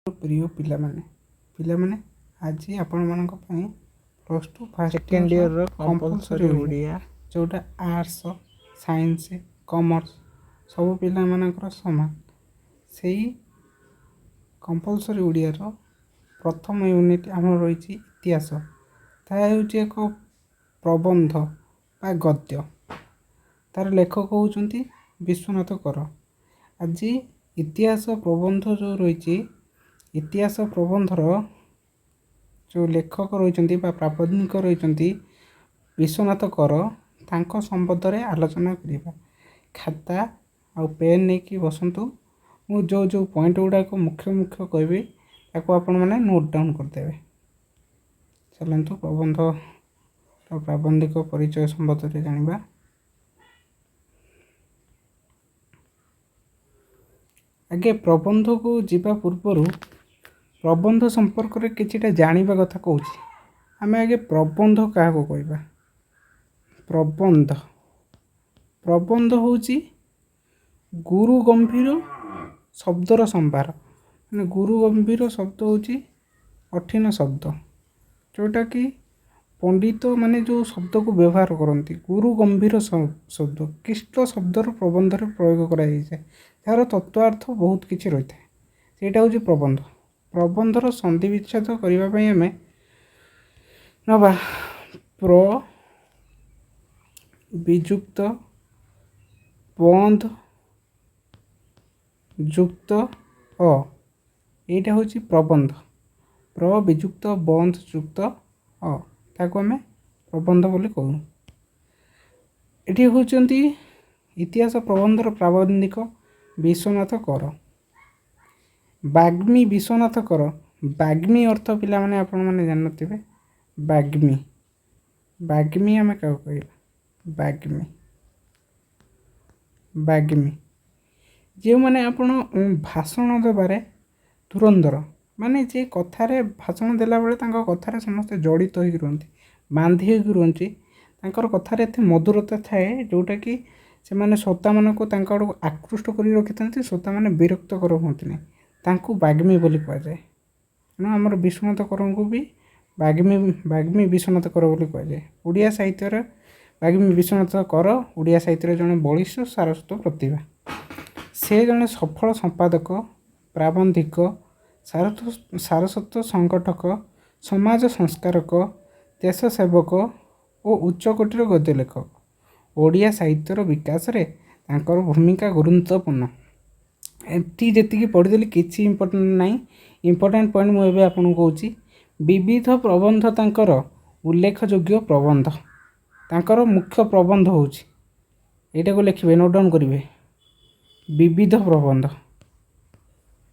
प्रिय पिलामाने आज आपण plus two first second year रो कंपलसरी ओडिया जोटा आर्ट्स साइंस कॉमर्स सब पिला मानकर समान से कंपलसरी ओडिया रो प्रथम यूनिट आम रही इतिहास ताकि एक प्रबंध बा गद्य तार लेखक होउचंती विश्वनाथ कर। आज इतिहास प्रबंध जो रही इतिहास प्रबंधर जो लेखक रही प्राबंधिक रही विश्वनाथ कर तांको संबंध में आलोचना करवा। खाता आ पेन नहीं कि बसतु मु जो जो पॉइंट गुड़ाक मुख्य मुख्य कहबी ताको आपण मैंने नोट डाउन करदे। चलतु प्रबंध प्राबंधिक परिचय संबंध में जानिबा। आगे प्रबंध को जीवा पूर्वर प्रबंध संपर्क में किछिटा जानिबा कथा कहूँ। आम आगे प्रबंध क्या कहवा प्रबंध प्रबंध हूँ गुरु गंभीर शब्दर संभार माने गुरु गंभीर शब्द हूँ कठिन शब्द जोटा कि पंडित माने जो शब्द को व्यवहार करती गुरु गंभीर शब्द क्लिष्ट शब्दर प्रबंध प्रयोग कर तत्वार्थ बहुत किसी रही है ସେଇଟା हूँ प्रबंध। प्रबंधर संधि विच्छेद करने आम नवा प्र विजुक्त बंध जुक्त अ यहाँ हूँ प्रबंध प्र विजुक्त बंध जुक्त अ ताको आम प्रबंध बोली कहूँ। ये होती इतिहास प्रबंधर प्राबंधिक विश्वनाथ कर। बाग्मी विश्वनाथ कर बाग्मी अर्थ पिला माने आपण माने जानते बाग्मी बाग्मी आम क्या कह बाग्मी बाग्मी जो मैंने आप भाषण देवारे धुरंधर माने जे कथार भाषण देला बेले कथार समस्ते जड़ित हो रुहति बांधी हो रुहति कथार एत मधुरता थाए जोटा कि से माने श्रोता मान को आकृष्ट कर रखि था श्रोता मैंने विरक्त कर हमें तांकु बाग्मी बोली कहुए। तेणु आमर विश्वनाथ कर को भी बाग्मी बाग्मी विश्वनाथ कर बोली कहुए। ओडिया साहित्य बाग्मी विश्वनाथ कर ओडिया साहित्य जड़े बलिष्ठ सारस्वत प्रतिभा से जड़े सफल संपादक प्राबंधिक सारस्वत संगठक समाज संस्कारक देश सेवक और उच्चकोटीर गद्य लेखक ओडिया साहित्यर विकास रे तांकर भूमिका गुरुत्वपूर्ण। एटी जी पढ़ीदेली किसी इम्पोर्टेंट नाई इम्पोर्टेंट पॉइंट मुझे आपको कहूँ विविध प्रबंध तांकर उल्लेखयोग्य प्रबंध तांकर मुख्य प्रबंध होउछि एटा को लिखिबे नोट डाउन करिवे विविध प्रबंध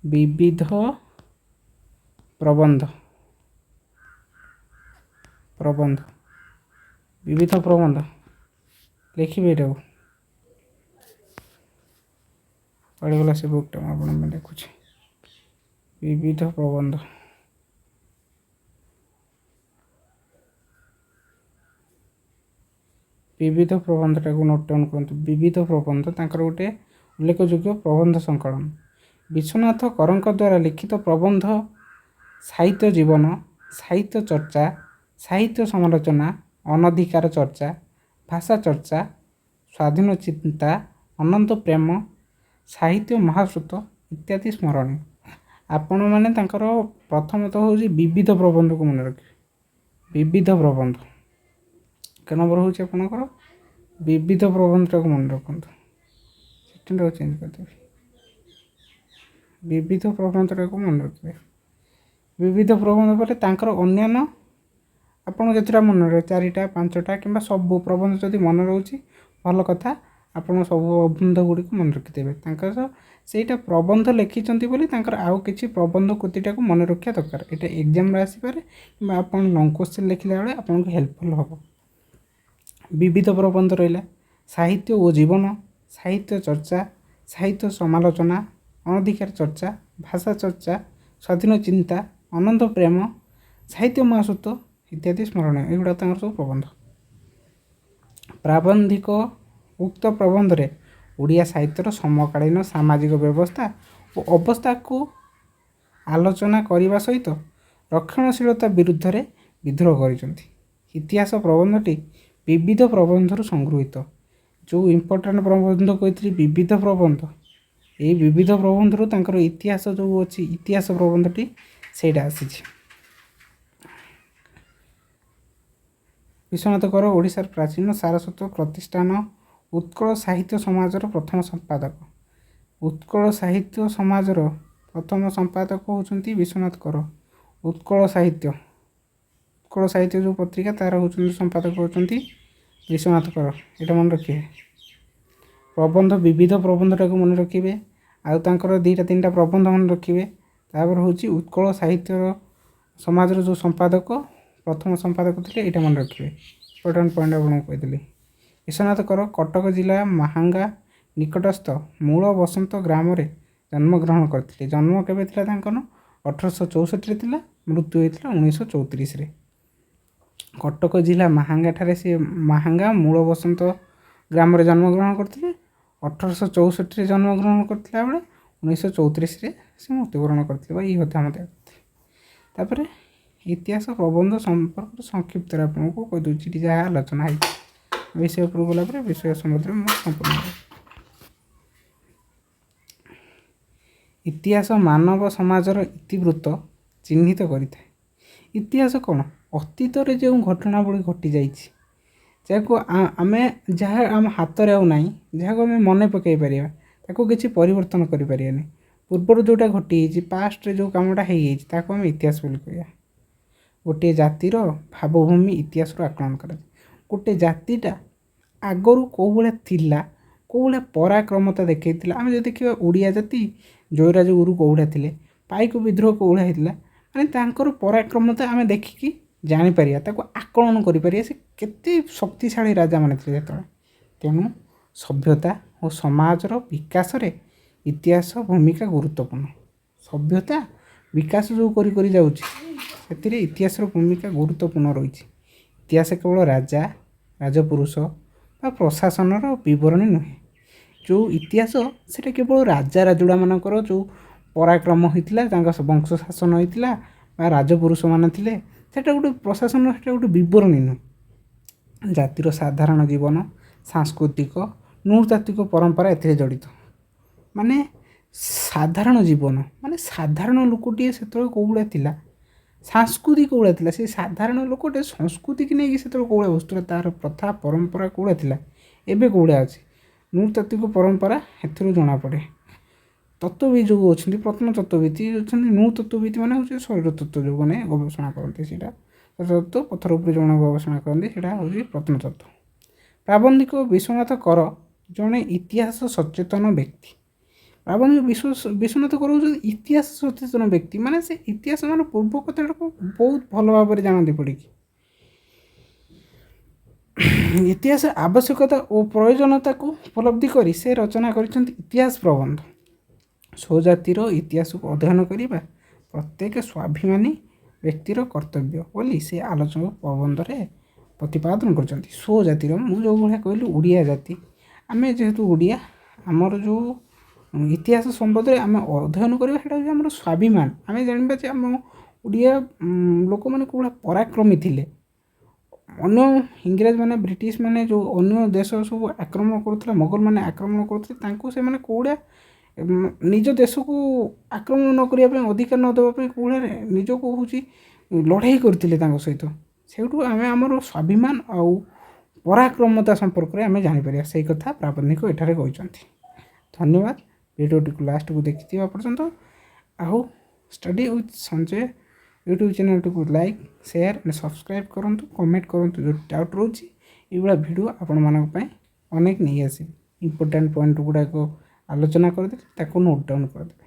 विविध प्रबंध प्रबंध विविध प्रबंध लिखिबे एटा पढ़ीगला से बुकटा मैं देखुँ विविध प्रबंध विविध प्रबंधटा को नोट डाउन करते विविध प्रबंध तांकर गोटे उल्लेखयोग्य प्रबंध संकलन विश्वनाथ करंक द्वारा लिखित प्रबंध साहित्य जीवन साहित्य चर्चा साहित्य समालोचना अनधिकार चर्चा भाषा चर्चा स्वाधीन चिंता अनंत प्रेम साहित्य महाश्रुत इत्यादि स्मरणीय। आपण मैंने प्रथमतः हूँ विविध प्रबंध को मन रखिए विविध प्रबंध के नंबर हूँ आपंकर विविध प्रबंधटा को मन रखु सेकेंड चेंज करदेवी विविध प्रबंधटा को मन रखिए विविध प्रबंध पर तांकर अन्यान्य आपन जतटा मन रहे चारिटा पांचटा कि सब प्रबंध जदि मन रोचे भल कथा आपन सब प्रबंध गुड़ी मन रखिदेवे सेटा प्रबंध लिखिं बोली आउ कि प्रबंध कृतिटा को मन रखा दरकार यहाँ एग्जाम आसपे कि आप लंग क्वेश्चन लिखला बेले आपको हेल्पफुल हम। विविध प्रबंध रहा साहित्य और जीवन साहित्य चर्चा साहित्य समालोचना अनधिकार चर्चा भाषा चर्चा स्वाधीन चिंता अनंत प्रेम साहित्य महाश्रुत इत्यादि स्मरणीय एगुड़ा सब प्रबंध। प्राबंधिक उक्त प्रबंध रे ओडिया साहित्यर समकालीन सामाजिक व्यवस्था और अवस्था को ଆଲୋଚନା କରିବା ସହିତ ରକ୍ଷଣଶୀଳତା ବିରୁଦ୍ଧରେ ବିଦ୍ରୋହ କରିଛନ୍ତି। ଇତିହାସ ପ୍ରବନ୍ଧଟି ବିବିଧ ପ୍ରବନ୍ଧରୁ ସଂଗୃହୀତ। ଯେଉଁ ଇମ୍ପୋର୍ଟାଣ୍ଟ ପ୍ରବନ୍ଧ କହିଥିଲି ବିବିଧ ପ୍ରବନ୍ଧ, ଏଇ ବିବିଧ ପ୍ରବନ୍ଧରୁ ତାଙ୍କର ଇତିହାସ ଯେଉଁ ଅଛି ଇତିହାସ ପ୍ରବନ୍ଧଟି ସେଇଟା ଆସିଛି। ବିଶ୍ୱନାଥ କର ଓଡ଼ିଶାର ପ୍ରାଚୀନ ସାରସ୍ୱତ ପ୍ରତିଷ୍ଠାନ ଉତ୍କଳ ସାହିତ୍ୟ ସମାଜର ପ୍ରଥମ ସମ୍ପାଦକ। ଉତ୍କଳ ସାହିତ୍ୟ ସମାଜର ପ୍ରଥମ ସମ୍ପାଦକ ହେଉଛନ୍ତି ବିଶ୍ୱନାଥ କର। ଉତ୍କଳ ସାହିତ୍ୟ ଯେଉଁ ପତ୍ରିକା ତାର ହେଉଛନ୍ତି ସମ୍ପାଦକ ହେଉଛନ୍ତି ବିଶ୍ୱନାଥ କର। ଏଇଟା ମନେ ରଖିବେ। ପ୍ରବନ୍ଧ ବିବିଧ ପ୍ରବନ୍ଧଟାକୁ ମନେ ରଖିବେ। ଆଉ ତାଙ୍କର 2ଟା 3ଟା ପ୍ରବନ୍ଧ ମନେ ରଖିବେ। ତାପରେ ହେଉଛି ଉତ୍କଳ ସାହିତ୍ୟର ସମାଜର ଯେଉଁ ସମ୍ପାଦକ ପ୍ରଥମ ସମ୍ପାଦକ ଥିଲେ ଏଇଟା ମନେ ରଖିବେ। ଇମ୍ପୋର୍ଟାଣ୍ଟ ପଏଣ୍ଟ ଆପଣଙ୍କୁ କହିଥିଲି। ବିଶ୍ୱନାଥ କର କଟକ ଜିଲ୍ଲା ମାହାଙ୍ଗା ନିକଟସ୍ଥ ମୂଳ ବସନ୍ତ ଗ୍ରାମରେ ଜନ୍ମଗ୍ରହଣ କରିଥିଲେ। ଜନ୍ମ କେବେ ଥିଲା ତାଙ୍କର? 1864ରେ ଥିଲା। ମୃତ୍ୟୁ ହୋଇଥିଲା 1934ରେ। କଟକ ଜିଲ୍ଲା ମାହାଙ୍ଗାଠାରେ ସେ ମାହାଙ୍ଗା ମୂଳ ବସନ୍ତ ଗ୍ରାମରେ ଜନ୍ମଗ୍ରହଣ କରିଥିଲେ। 1864ରେ ଜନ୍ମଗ୍ରହଣ କରିଥିଲା ବେଳେ 1934ରେ ସେ ମୃତ୍ୟୁବରଣ କରିଥିଲେ ବା ଏଇ କଥା ମୋତେ। ତାପରେ ଇତିହାସ ପ୍ରବନ୍ଧ ସମ୍ପର୍କରେ ସଂକ୍ଷିପ୍ତରେ ଆପଣଙ୍କୁ କହିଦେଉଛି ଏଠି ଯାହା ଆଲୋଚନା ହେଇଛି। ବିଷୟ ଉପରକୁ ଗଲା ପରେ ବିଷୟ ସମ୍ବନ୍ଧରେ ମୁଁ ସମ୍ପୂର୍ଣ୍ଣ ଇତିହାସ ମାନବ ସମାଜର ଇତିବୃତ୍ତ ଚିହ୍ନିତ କରିଥାଏ। ଇତିହାସ କ'ଣ? ଅତୀତରେ ଯେଉଁ ଘଟଣାବଳୀ ଘଟିଯାଇଛି, ଯାହାକୁ ଆମେ ଯାହା ଆମ ହାତରେ ଆଉ ନାହିଁ, ଯାହାକୁ ଆମେ ମନେ ପକାଇ ପାରିବା, ତାକୁ କିଛି ପରିବର୍ତ୍ତନ କରିପାରିବାନି। ପୂର୍ବରୁ ଯେଉଁଟା ଘଟିଯାଇଛି, ପାଷ୍ଟରେ ଯେଉଁ କାମଟା ହେଇଯାଇଛି ତାକୁ ଆମେ ଇତିହାସ ବୋଲି କହିବା। ଗୋଟିଏ ଜାତିର ଭାବଭୂମି ଇତିହାସରୁ ଆକଳନ କରାଯାଏ। ଗୋଟେ ଜାତିଟା ଆଗରୁ କେଉଁ ଭଳିଆ ଥିଲା, କେଉଁ ଭଳିଆ ପରାକ୍ରମତା ଦେଖାଇଥିଲା। ଆମେ ଯଦି ଦେଖିବା ଓଡ଼ିଆ ଜାତି ଜୟୀରାଜ ଗୁରୁ କେଉଁ ଭଳିଆ ଥିଲେ, ପାଇକ ବିଦ୍ରୋହ କେଉଁ ଭଳିଆ ହେଇଥିଲା, ମାନେ ତାଙ୍କର ପରାକ୍ରମତା ଆମେ ଦେଖିକି ଜାଣିପାରିବା, ତାକୁ ଆକଳନ କରିପାରିବା ସେ କେତେ ଶକ୍ତିଶାଳୀ ରାଜାମାନେ ଥିଲେ ସେତେବେଳେ। ତେଣୁ ସଭ୍ୟତା ଓ ସମାଜର ବିକାଶରେ ଇତିହାସ ଭୂମିକା ଗୁରୁତ୍ୱପୂର୍ଣ୍ଣ। ସଭ୍ୟତା ବିକାଶ ଯେଉଁ କରି ଯାଉଛି ସେଥିରେ ଇତିହାସର ଭୂମିକା ଗୁରୁତ୍ୱପୂର୍ଣ୍ଣ ରହିଛି। ଇତିହାସ କେବଳ ରାଜା ରାଜପୁରୁଷ ବା ପ୍ରଶାସନର ବିବରଣୀ ନୁହେଁ। ଯେଉଁ ଇତିହାସ ସେଇଟା କେବଳ ରାଜା ରାଜୁଡ଼ାମାନଙ୍କର ଯେଉଁ ପରାକ୍ରମ ହୋଇଥିଲା, ତାଙ୍କ ବଂଶ ଶାସନ ହୋଇଥିଲା ବା ରାଜପୁରୁଷମାନେ ଥିଲେ, ସେଇଟା ଗୋଟେ ପ୍ରଶାସନ, ସେଇଟା ଗୋଟେ ବିବରଣୀ ନୁହେଁ। ଜାତିର ସାଧାରଣ ଜୀବନ, ସାଂସ୍କୃତିକ ନୃତାତ୍ତ୍ୱିକ ପରମ୍ପରା ଏଥିରେ ଜଡ଼ିତ। ମାନେ ସାଧାରଣ ଜୀବନ ମାନେ ସାଧାରଣ ଲୋକଟିଏ ସେତେବେଳେ କେଉଁ ଭଳିଆ ଥିଲା, ସଂସ୍କୃତି କେଉଁ ଭଳିଆ ଥିଲା, ସେ ସାଧାରଣ ଲୋକଟେ ସଂସ୍କୃତିକି ନେଇକି ସେତେବେଳେ କେଉଁ ଭଳିଆ ବସୁଥିଲା, ତା'ର ପ୍ରଥା ପରମ୍ପରା କେଉଁ ଭଳିଆ ଥିଲା, ଏବେ କେଉଁ ଭଳିଆ ଅଛି, ନୃତାତ୍ତ୍ୱିକ ପରମ୍ପରା ଏଥିରୁ ଜଣାପଡ଼େ। ତତ୍ତ୍ୱବିତ୍ ଯେଉଁ ଅଛନ୍ତି, ପ୍ରତ୍ନତତ୍ତ୍ୱବିତ୍ ଅଛନ୍ତି। ନୃତତ୍ତ୍ୱବିତ୍ ମାନେ ହେଉଛି ଶରୀର ତତ୍ତ୍ୱ ଯେଉଁମାନେ ଗବେଷଣା କରନ୍ତି, ସେଇଟା ତତ୍ତ୍ୱ ପଥର ଉପରେ ଯେଉଁମାନେ ଗବେଷଣା କରନ୍ତି ସେଇଟା ହେଉଛି ପ୍ରତ୍ନତତ୍ତ୍ୱ। ପ୍ରାବନ୍ଧିକ ବିଶ୍ୱନାଥ କର ଜଣେ ଇତିହାସ ସଚେତନ ବ୍ୟକ୍ତି। ପ୍ରାବନ୍ଧିକ ବିଶ୍ୱନାଥ କର ହେଉଛନ୍ତି ଇତିହାସ ସଚେତନ ବ୍ୟକ୍ତି। ମାନେ ସେ ଇତିହାସ ମାନେ ପୂର୍ବ କଥାଟାକୁ ବହୁତ ଭଲ ଭାବରେ ଜାଣନ୍ତି ପଡ଼ିକି। ଇତିହାସ ଆବଶ୍ୟକତା ଓ ପ୍ରয়োଜନତାକୁ ଉପଲବ୍ଧି କରି ସେ ରଚନା କରିଛନ୍ତି ଇତିହାସ ପ୍ରବନ୍ଧ। ସ୍ୱଜାତିର ଇତିହାସକୁ ଅଧ୍ୟୟନ କରିବା ପ୍ରତ୍ୟେକ ସ୍ୱାଭିମାନୀ ବ୍ୟକ୍ତିର କର୍ତ୍ତବ୍ୟ ବୋଲି ସେ ଆଲୋଚକ ପ୍ରବନ୍ଧରେ ପ୍ରତିପାଦନ କରିଛନ୍ତି। ସ୍ୱଜାତିର, ମୁଁ ଯେଉଁ ଭଳିଆ କହିଲି ଓଡ଼ିଆ ଜାତି, ଆମେ ଯେହେତୁ ଓଡ଼ିଆ, ଆମର ଯେଉଁ ଇତିହାସ ସମ୍ବନ୍ଧରେ ଆମେ ଅଧ୍ୟୟନ କରିବା ସେଇଟା ହେଉଛି ଆମର ସ୍ୱାଭିମାନ। ଆମେ ଜାଣିବା ଯେ ଆମ ଓଡ଼ିଆ ଲୋକମାନେ କେଉଁ ଭଳିଆ ପରାକ୍ରମୀ ଥିଲେ। ଅନ୍ୟ ଇଂରେଜମାନେ ବ୍ରିଟିଶମାନେ ଯେଉଁ ଅନ୍ୟ ଦେଶ ସବୁ ଆକ୍ରମଣ କରୁଥିଲେ, ମୋଗଲମାନେ ଆକ୍ରମଣ କରୁଥିଲେ, ତାଙ୍କୁ ସେମାନେ କେଉଁ ଭଳିଆ ନିଜ ଦେଶକୁ ଆକ୍ରମଣ ନ କରିବା ପାଇଁ, ଅଧିକାର ନ ଦେବା ପାଇଁ କେଉଁ ଭଳିଆ ନିଜକୁ ହେଉଛି ଲଢ଼େଇ କରିଥିଲେ ତାଙ୍କ ସହିତ। ସେଇଠୁ ଆମେ ଆମର ସ୍ୱାଭିମାନ ଆଉ ପରାକ୍ରମତା ସମ୍ପର୍କରେ ଆମେ ଜାଣିପାରିବା। ସେଇ କଥା ପ୍ରାବନ୍ଧିକ ଏଠାରେ କହିଛନ୍ତି। ଧନ୍ୟବାଦ ଭିଡ଼ିଓଟିକୁ ଲାଷ୍ଟକୁ ଦେଖିଥିବା ପର୍ଯ୍ୟନ୍ତ। ଆଉ ଷ୍ଟଡି ୱିଥ୍ ସଞ୍ଜୟ ୟୁଟ୍ୟୁବ୍ ଚ୍ୟାନେଲଟିକୁ ଲାଇକ୍, ସେୟାର ଆଣ୍ଡ ସବସ୍କ୍ରାଇବ୍ କରନ୍ତୁ, କମେଣ୍ଟ କରନ୍ତୁ। ଯେଉଁ ଡାଉଟ୍ ରହୁଛି ଏଇଭଳିଆ ଭିଡ଼ିଓ ଆପଣମାନଙ୍କ ପାଇଁ ଅନେକ ନେଇ ଆସିବି। ଇମ୍ପୋର୍ଟାଣ୍ଟ ପଏଣ୍ଟ ଗୁଡ଼ାକ ଆଲୋଚନା କରିଦେଲି, ତାକୁ ନୋଟ୍ ଡାଉନ୍ କରିଦେବେ।